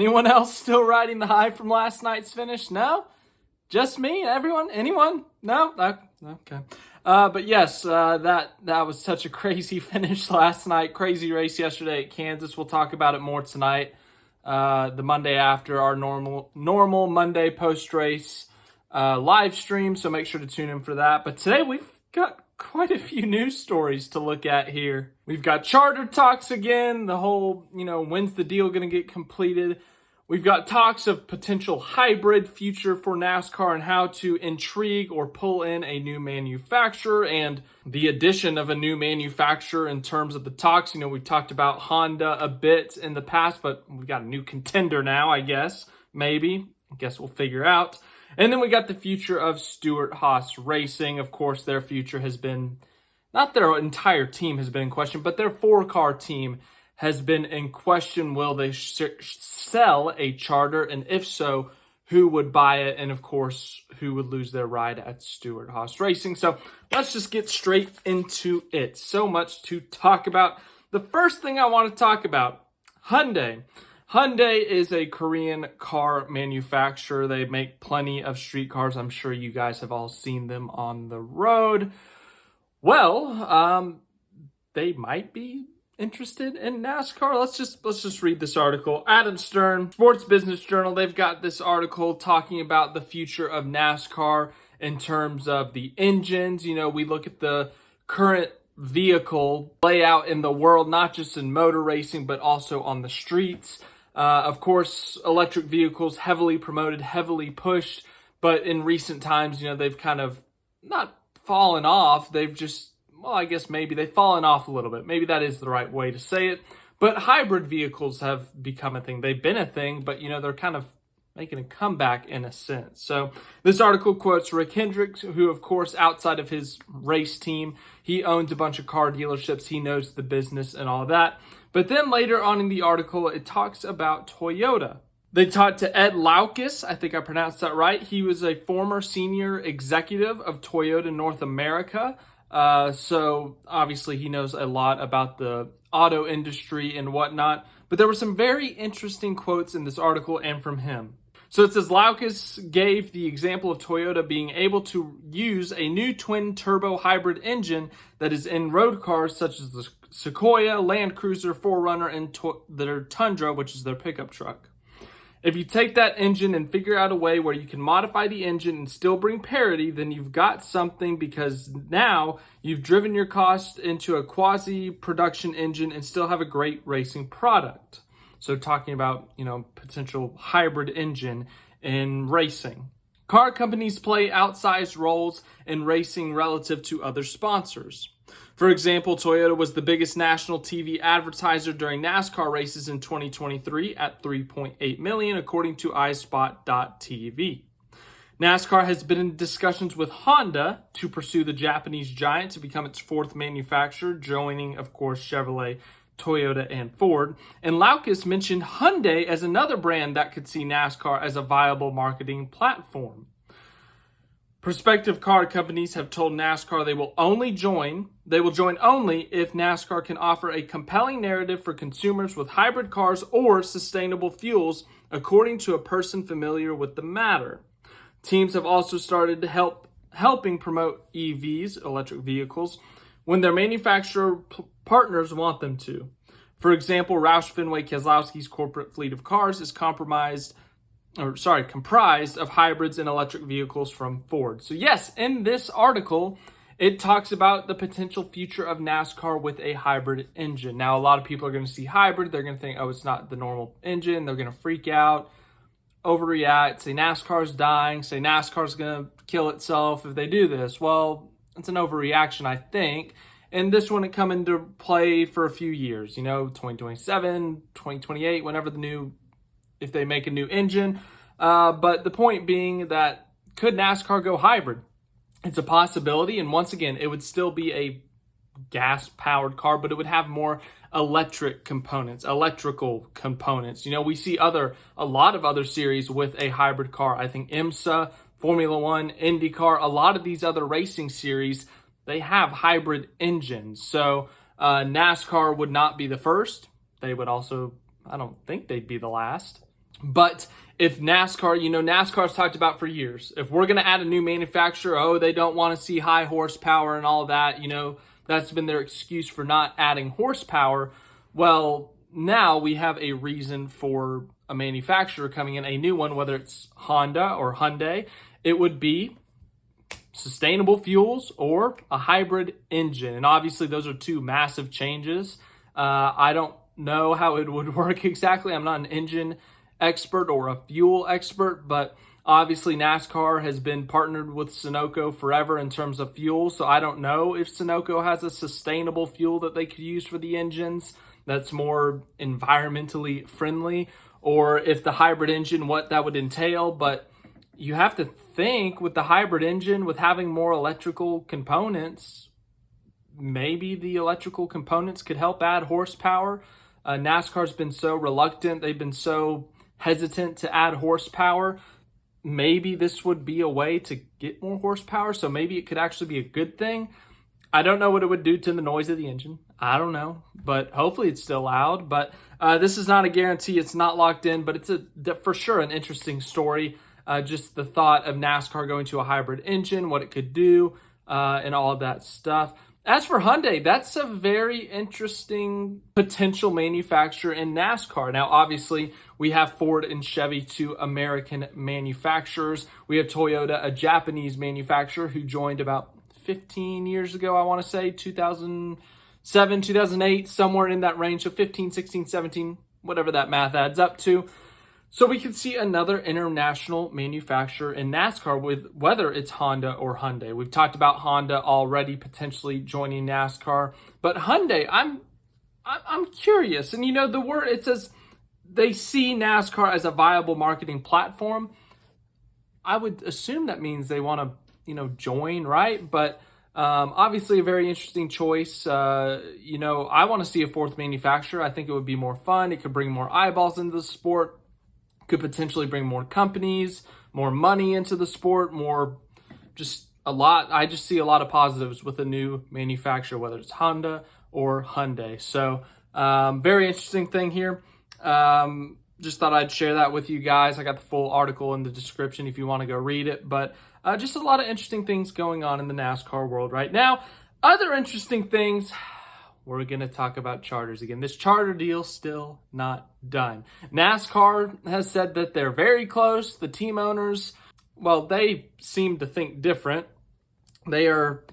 Anyone else still riding the high from last night's finish? No? Just me? Everyone? Anyone? No? Okay. But yes, that was such a crazy finish last night. Crazy race yesterday at Kansas. We'll talk about it more tonight. The Monday after our normal Monday post-race live stream. So make sure to tune in for that. But today we've got quite a few news stories to look at here. We've got charter talks again. The whole, when's the deal going to get completed? We've got talks of potential hybrid future for NASCAR and how to intrigue or pull in a new manufacturer and the addition of a new manufacturer in terms of the talks. We talked about Honda a bit in the past, but we've got a new contender now, I guess. Maybe. I guess we'll figure out. And then we got the future of Stewart-Haas Racing. Of course, their future has been, not their entire team has been in question, but their 4-car team has been in question. Will they sell a charter? And if so, who would buy it? And of course, who would lose their ride at Stewart-Haas Racing? So let's just get straight into it. So much to talk about. The first thing I want to talk about, Hyundai. Hyundai is a Korean car manufacturer. They make plenty of street cars. I'm sure you guys have all seen them on the road. Well, they might be interested in NASCAR. Let's just read this article. Adam Stern, Sports Business Journal, they've got this article talking about the future of NASCAR in terms of the engines. We look at the current vehicle layout in the world, not just in motor racing, but also on the streets. Of course, electric vehicles heavily promoted, heavily pushed, but in recent times, they've kind of not fallen off. They've just, I guess maybe they've fallen off a little bit. Maybe that is the right way to say it. But hybrid vehicles have become a thing. They've been a thing, but they're kind of making a comeback in a sense. So this article quotes Rick Hendricks, who of course, outside of his race team, he owns a bunch of car dealerships. He knows the business and all that. But then later on in the article, it talks about Toyota. They talked to Ed Laukus. I think I pronounced that right. He was a former senior executive of Toyota North America. So obviously he knows a lot about the auto industry and whatnot. But there were some very interesting quotes in this article and from him. So it says Laukus gave the example of Toyota being able to use a new twin-turbo hybrid engine that is in road cars such as the Sequoia, Land Cruiser, 4Runner, and their Tundra, which is their pickup truck. If you take that engine and figure out a way where you can modify the engine and still bring parity, then you've got something, because now you've driven your cost into a quasi-production engine and still have a great racing product. So talking about, potential hybrid engine in racing. Car companies play outsized roles in racing relative to other sponsors. For example, Toyota was the biggest national TV advertiser during NASCAR races in 2023 at $3.8 million, according to iSpot.tv. NASCAR has been in discussions with Honda to pursue the Japanese giant to become its 4th manufacturer, joining, of course, Chevrolet, Toyota, and Ford. And Laukus mentioned Hyundai as another brand that could see NASCAR as a viable marketing platform. Prospective car companies have told NASCAR they will join only if NASCAR can offer a compelling narrative for consumers with hybrid cars or sustainable fuels, according to a person familiar with the matter. Teams have also started helping promote EVs, electric vehicles, when their manufacturer partners want them to. For example, Roush Fenway Keselowski's corporate fleet of cars is comprised of hybrids and electric vehicles from Ford. So yes, in this article, it talks about the potential future of NASCAR with a hybrid engine. Now, a lot of people are going to see hybrid. They're going to think, oh, it's not the normal engine. They're going to freak out, overreact, say NASCAR's dying, say NASCAR's going to kill itself if they do this. Well, it's an overreaction, I think. And this wouldn't come into play for a few years, 2027, 2028, whenever if they make a new engine. But the point being that, could NASCAR go hybrid? It's a possibility. And once again, it would still be a gas-powered car, but it would have more electrical components. We see a lot of other series with a hybrid car. I think IMSA, Formula One, IndyCar, a lot of these other racing series, they have hybrid engines. So NASCAR would not be the first. They would also, I don't think they'd be the last. But if NASCAR, NASCAR's talked about for years, if we're going to add a new manufacturer, they don't want to see high horsepower and all that, that's been their excuse for not adding horsepower. Well, now we have a reason for a manufacturer coming in, a new one, whether it's Honda or Hyundai. It would be sustainable fuels or a hybrid engine. And obviously those are two massive changes. I don't know how it would work exactly. I'm not an engine expert or a fuel expert, but obviously NASCAR has been partnered with Sunoco forever in terms of fuel. So I don't know if Sunoco has a sustainable fuel that they could use for the engines that's more environmentally friendly, or if the hybrid engine, what that would entail. But you have to think with the hybrid engine, with having more electrical components, maybe the electrical components could help add horsepower. NASCAR's been so reluctant. They've been so hesitant to add horsepower. Maybe this would be a way to get more horsepower. So maybe it could actually be a good thing. I don't know what it would do to the noise of the engine. I don't know, but hopefully it's still loud. But this is not a guarantee. It's not locked in, but it's for sure an interesting story. Just the thought of NASCAR going to a hybrid engine, what it could do, and all of that stuff. As for Hyundai, that's a very interesting potential manufacturer in NASCAR. Now, obviously, we have Ford and Chevy, two American manufacturers. We have Toyota, a Japanese manufacturer who joined about 15 years ago, I want to say, 2007, 2008, somewhere in that range. So 15, 16, 17, whatever that math adds up to. So we could see another international manufacturer in NASCAR, with whether it's Honda or Hyundai. We've talked about Honda already potentially joining NASCAR, but Hyundai, I'm curious. And the word, it says they see NASCAR as a viable marketing platform. I would assume that means they want to, join, right? But obviously a very interesting choice. I want to see a fourth manufacturer. I think it would be more fun. It could bring more eyeballs into the sport. Could potentially bring more companies, more money into the sport, I just see a lot of positives with a new manufacturer, whether it's Honda or Hyundai. So very interesting thing here. Just thought I'd share that with you guys. I got the full article in the description if you want to go read it. But just a lot of interesting things going on in the NASCAR world right now. Other interesting things. We're going to talk about charters again. This charter deal still not done. NASCAR has said that they're very close. The team owners, well, they seem to think different. They are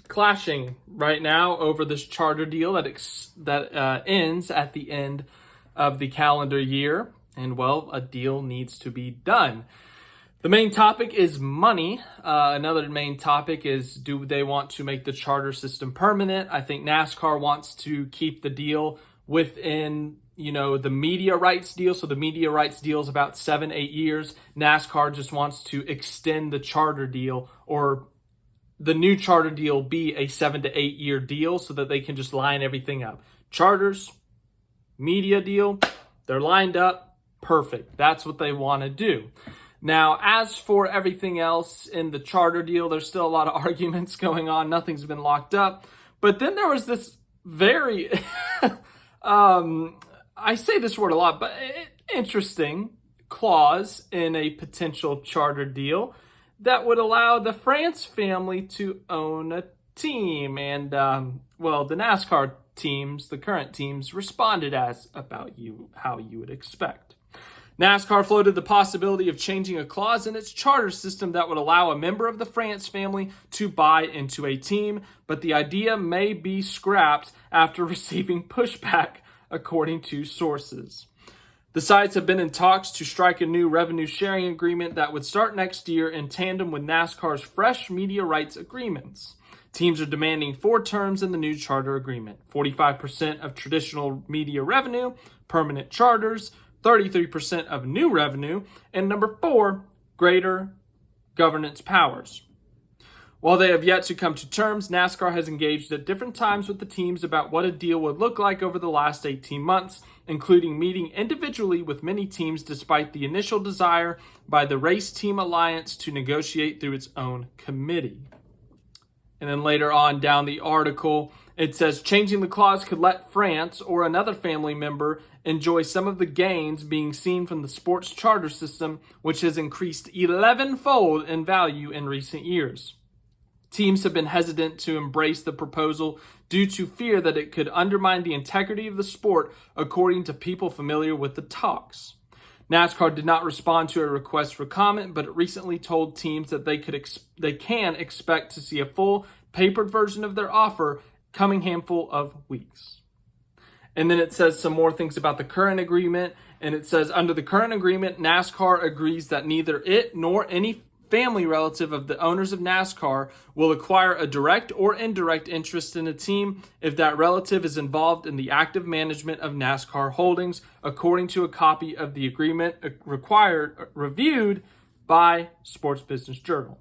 clashing right now over this charter deal that ends at the end of the calendar year. And, well, a deal needs to be done. The main topic is money. Another main topic is, do they want to make the charter system permanent? I think NASCAR wants to keep the deal within, the media rights deal. So the media rights deal is about 7-8 years. NASCAR just wants to extend the charter deal, or the new charter deal be a 7 to 8 year deal, so that they can just line everything up. Charters, media deal, they're lined up. Perfect. That's what they want to do. Now, as for everything else in the charter deal, there's still a lot of arguments going on. Nothing's been locked up. But then there was this very, I say this word a lot, but interesting clause in a potential charter deal that would allow the France family to own a team. And, the NASCAR teams, the current teams, responded as how you would expect. NASCAR floated the possibility of changing a clause in its charter system that would allow a member of the France family to buy into a team, but the idea may be scrapped after receiving pushback, according to sources. The sides have been in talks to strike a new revenue sharing agreement that would start next year in tandem with NASCAR's fresh media rights agreements. Teams are demanding 4 terms in the new charter agreement: 45% of traditional media revenue, permanent charters, 33% of new revenue, and number 4, greater governance powers. While they have yet to come to terms, NASCAR has engaged at different times with the teams about what a deal would look like over the last 18 months, including meeting individually with many teams despite the initial desire by the Race Team Alliance to negotiate through its own committee. And then later on down the article, It says changing the clause could let France or another family member enjoy some of the gains being seen from the sports charter system, which has increased 11-fold in value in recent years. Teams have been hesitant to embrace the proposal due to fear that it could undermine the integrity of the sport, according to people familiar with the talks. NASCAR did not respond to a request for comment, but it recently told teams that they can expect to see a full papered version of their offer coming handful of weeks. And then it says some more things about the current agreement. And it says, under the current agreement, NASCAR agrees that neither it nor any family relative of the owners of NASCAR will acquire a direct or indirect interest in a team if that relative is involved in the active management of NASCAR holdings, according to a copy of the agreement reviewed by Sports Business Journal.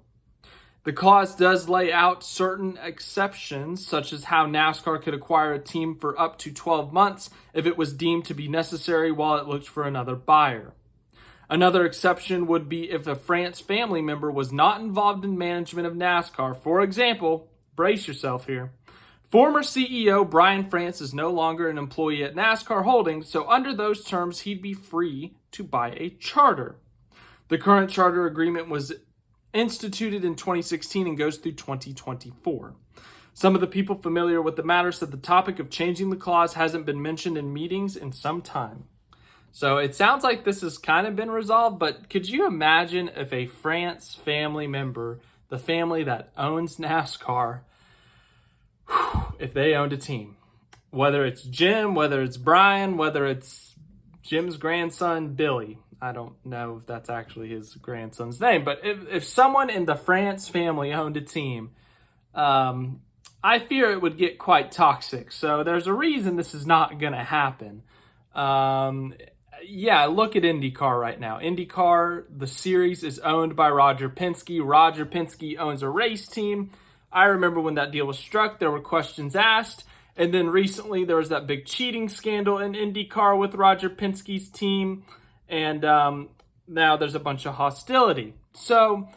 The clause does lay out certain exceptions, such as how NASCAR could acquire a team for up to 12 months if it was deemed to be necessary while it looked for another buyer. Another exception would be if a France family member was not involved in management of NASCAR. For example, brace yourself here. Former CEO Brian France is no longer an employee at NASCAR Holdings, so under those terms, he'd be free to buy a charter. The current charter agreement was instituted in 2016 and goes through 2024. Some of the people familiar with the matter said the topic of changing the clause hasn't been mentioned in meetings in some time. So it sounds like this has kind of been resolved, but could you imagine if a France family member, the family that owns NASCAR, if they owned a team, whether it's Jim, whether it's Brian, whether it's Jim's grandson, Billy, I don't know if that's actually his grandson's name, but if someone in the France family owned a team, I fear it would get quite toxic. So there's a reason this is not going to happen. Yeah, look at IndyCar right now. IndyCar, the series is owned by Roger Penske. Roger Penske owns a race team. I remember when that deal was struck, there were questions asked. And then recently there was that big cheating scandal in IndyCar with Roger Penske's team. And now there's a bunch of hostility. So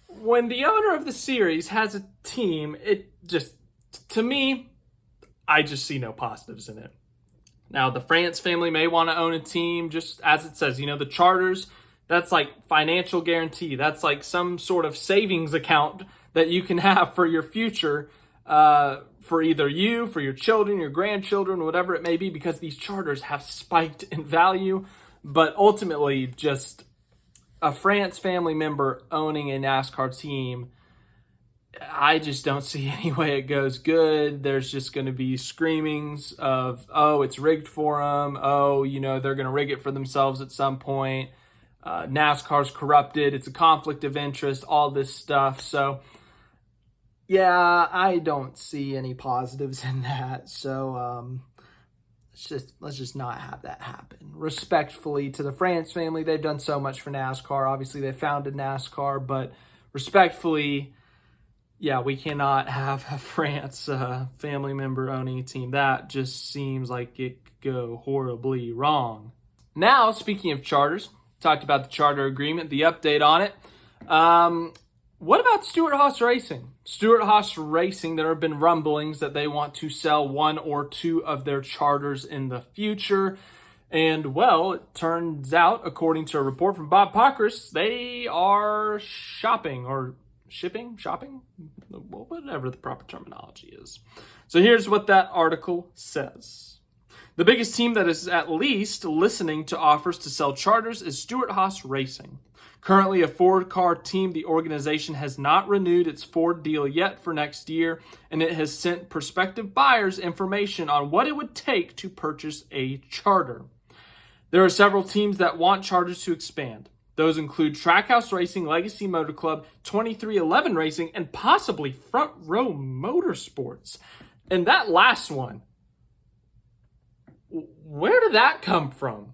when the owner of the series has a team, it just, to me, I just see no positives in it. Now, the France family may want to own a team, just as it says, the charters, that's like financial guarantee. That's like some sort of savings account that you can have for your future, for either you, for your children, your grandchildren, whatever it may be, because these charters have spiked in value. But ultimately, just a France family member owning a NASCAR team, I just don't see any way it goes good. There's just going to be screamings of, oh, it's rigged for them. Oh, they're going to rig it for themselves at some point. NASCAR's corrupted. It's a conflict of interest, all this stuff. So, yeah, I don't see any positives in that. So, let's just not have that happen. Respectfully to the France family, they've done so much for NASCAR. Obviously, they founded NASCAR, but respectfully, yeah, we cannot have a France family member owning a team. That just seems like it could go horribly wrong. Now, speaking of charters, talked about the charter agreement, the update on it. What about Stewart-Haas Racing? Stewart-Haas Racing, there have been rumblings that they want to sell one or two of their charters in the future. And, well, it turns out, according to a report from Bob Pockrass, they are shopping, whatever the proper terminology is. So here's what that article says. The biggest team that is at least listening to offers to sell charters is Stewart-Haas Racing. Currently a Ford-car team, the organization has not renewed its Ford deal yet for next year, and it has sent prospective buyers information on what it would take to purchase a charter. There are several teams that want charters to expand. Those include Trackhouse Racing, Legacy Motor Club, 2311 Racing, and possibly Front Row Motorsports. And that last one, where did that come from?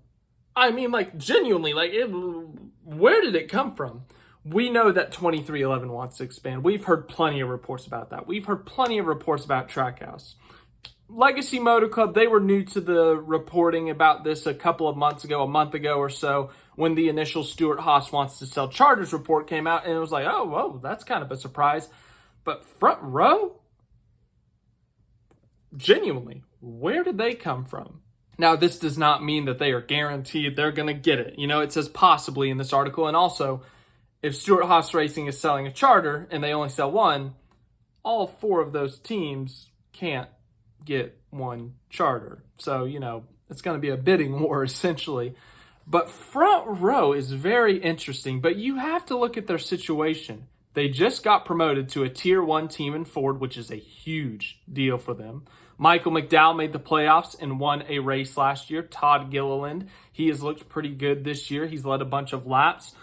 I mean, genuinely, where did it come from? We know that 2311 wants to expand. We've heard plenty of reports about that. We've heard plenty of reports about Trackhouse. Legacy Motor Club, they were new to the reporting about this a month ago or so, when the initial Stewart-Haas wants to sell charters report came out, and it was like, oh, whoa, that's kind of a surprise. But Front Row? genuinely, where did they come from? Now, this does not mean that they are guaranteed they're going to get it. It says possibly in this article. And also, if Stewart-Haas Racing is selling a charter and they only sell one, all 4 of those teams can't get one charter. So, it's going to be a bidding war essentially. But Front Row is very interesting, but you have to look at their situation. They just got promoted to a Tier 1 team in Ford, which is a huge deal for them. Michael McDowell made the playoffs and won a race last year. Todd Gilliland, he has looked pretty good this year. He's led a bunch of laps.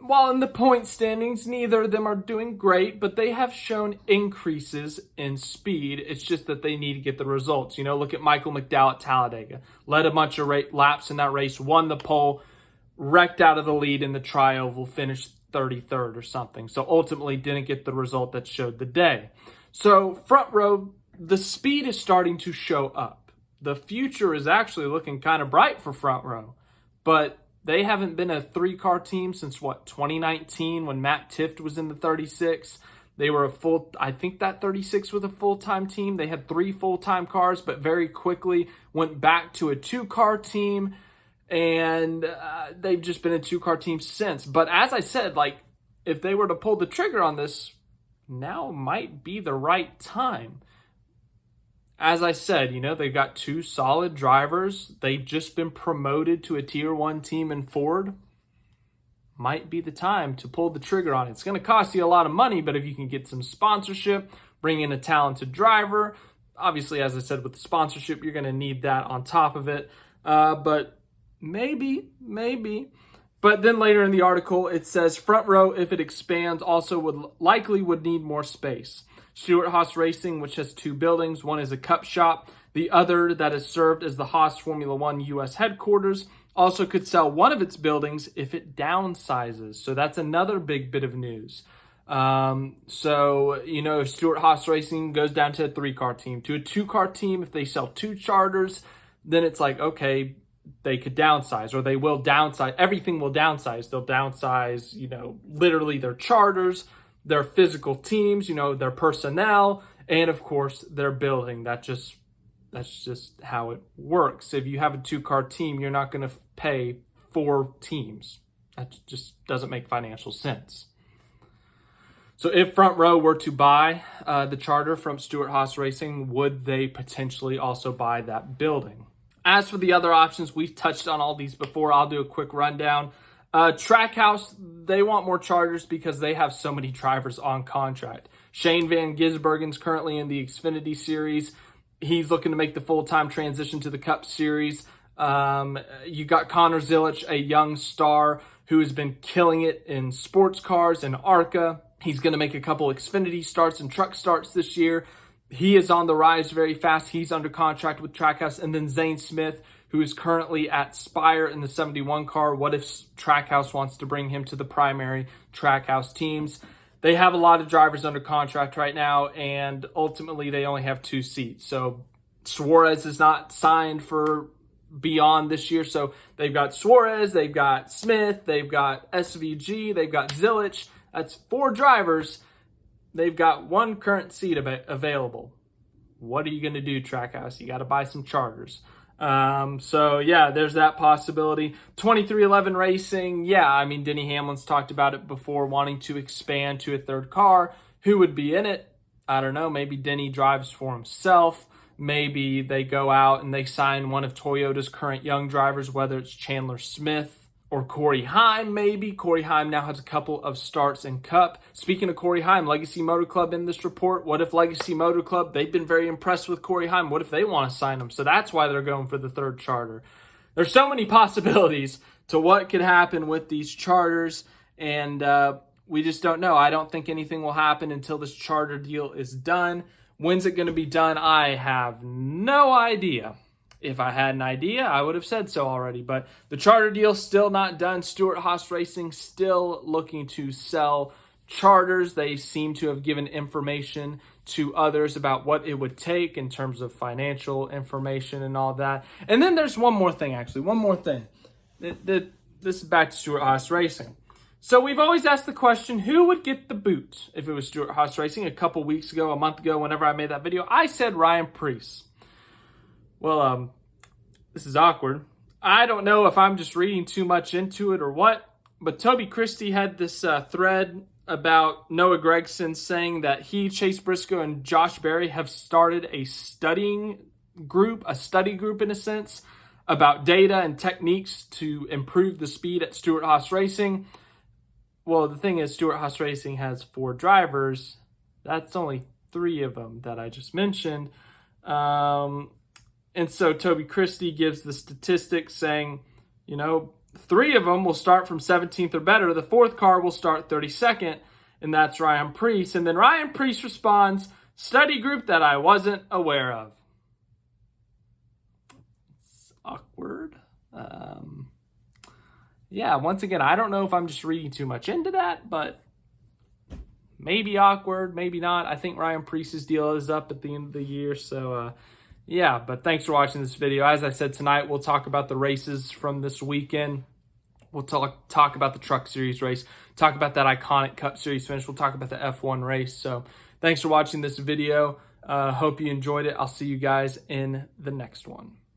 While in the point standings, neither of them are doing great, but they have shown increases in speed. It's just that they need to get the results. Look at Michael McDowell at Talladega. Led a bunch of laps in that race, won the pole, wrecked out of the lead in the tri-oval, finished 33rd or something. So ultimately didn't get the result that showed the day. So Front Row, the speed is starting to show up. The future is actually looking kind of bright for Front Row, but they haven't been a 3-car team since 2019 when Matt Tifft was in the 36. They were I think that 36 was a full-time team. They had 3 full-time cars, but very quickly went back to a 2-car team, and they've just been a 2-car team since. But as I said, if they were to pull the trigger on this, now might be the right time. As I said, they've got 2 solid drivers. They've just been promoted to a Tier 1 team in Ford. Might be the time to pull the trigger on it. It's going to cost you a lot of money, but if you can get some sponsorship, bring in a talented driver, obviously, as I said, with the sponsorship, you're going to need that on top of it. But maybe. But then later in the article, it says Front Row, if it expands, also would need more space. Stewart-Haas Racing, which has 2 buildings. One is a cup shop. The other that is served as the Haas Formula One U.S. headquarters also could sell one of its buildings if it downsizes. So that's another big bit of news. If Stewart-Haas Racing goes down to a 3-car team, to a 2-car team, if they sell 2 charters, then it's okay, they could downsize, or they will downsize. Everything will downsize. They'll downsize, literally their charters, their physical teams, their personnel, and of course their building. That's just how it works. If you have a 2-car team, you're not going to pay 4 teams. That just doesn't make financial sense. So if Front Row were to buy the charter from Stewart-Haas Racing, would they potentially also buy that building? As for the other options, we've touched on all these before. I'll do a quick rundown. Trackhouse, they want more charters because they have so many drivers on contract. Shane Van Gisbergen's currently in the Xfinity Series. He's looking to make the full-time transition to the Cup Series. You got Connor Zilic, a young star who has been killing it in sports cars and ARCA. He's going to make a couple Xfinity starts and truck starts this year. He is on the rise very fast. He's under contract with Trackhouse. And then Zane Smith, who is currently at Spire in the 71 car. What if Trackhouse wants to bring him to the primary Trackhouse teams? They have a lot of drivers under contract right now, and ultimately they only have 2 seats. So Suarez is not signed for beyond this year. So they've got Suarez, they've got Smith, they've got SVG, they've got Zilic. That's 4 drivers. They've got 1 current seat available. What are you going to do, Trackhouse? You got to buy some charters. There's that possibility. 2311 Racing, Denny Hamlin's talked about it before, wanting to expand to a 3rd car. Who would be in it? I don't know. Maybe Denny drives for himself. Maybe they go out and they sign one of Toyota's current young drivers, whether it's Chandler Smith or Corey Heim, maybe. Corey Heim now has a couple of starts in Cup. Speaking of Corey Heim, Legacy Motor Club in this report. What if Legacy Motor Club, they've been very impressed with Corey Heim. What if they want to sign him? So that's why they're going for the 3rd charter. There's so many possibilities to what could happen with these charters, and we just don't know. I don't think anything will happen until this charter deal is done. When's it going to be done? I have no idea. If I had an idea, I would have said so already. But the charter deal's still not done. Stewart-Haas Racing still looking to sell charters. They seem to have given information to others about what it would take in terms of financial information and all that. And then there's one more thing, actually. One more thing. This is back to Stewart-Haas Racing. So we've always asked the question, who would get the boot if it was Stewart-Haas Racing? A couple weeks ago, a month ago, whenever I made that video, I said Ryan Preece. Well, this is awkward. I don't know if I'm just reading too much into it or what, but Toby Christie had this thread about Noah Gragson saying that he, Chase Briscoe, and Josh Berry have started a study group in a sense, about data and techniques to improve the speed at Stewart-Haas Racing. Well, the thing is, Stewart-Haas Racing has 4 drivers. That's only 3 of them that I just mentioned. And so Toby Christie gives the statistics saying, 3 of them will start from 17th or better. The 4th car will start 32nd, and that's Ryan Preece. And then Ryan Preece responds, study group that I wasn't aware of. It's awkward. Yeah, once again, I don't know if I'm just reading too much into that, but maybe awkward, maybe not. I think Ryan Preece's deal is up at the end of the year, so yeah, but thanks for watching this video. As I said, tonight we'll talk about the races from this weekend. We'll talk about the Truck Series race, talk about that iconic Cup Series finish. We'll talk about the F1 race. So thanks for watching this video. Hope you enjoyed it. I'll see you guys in the next one.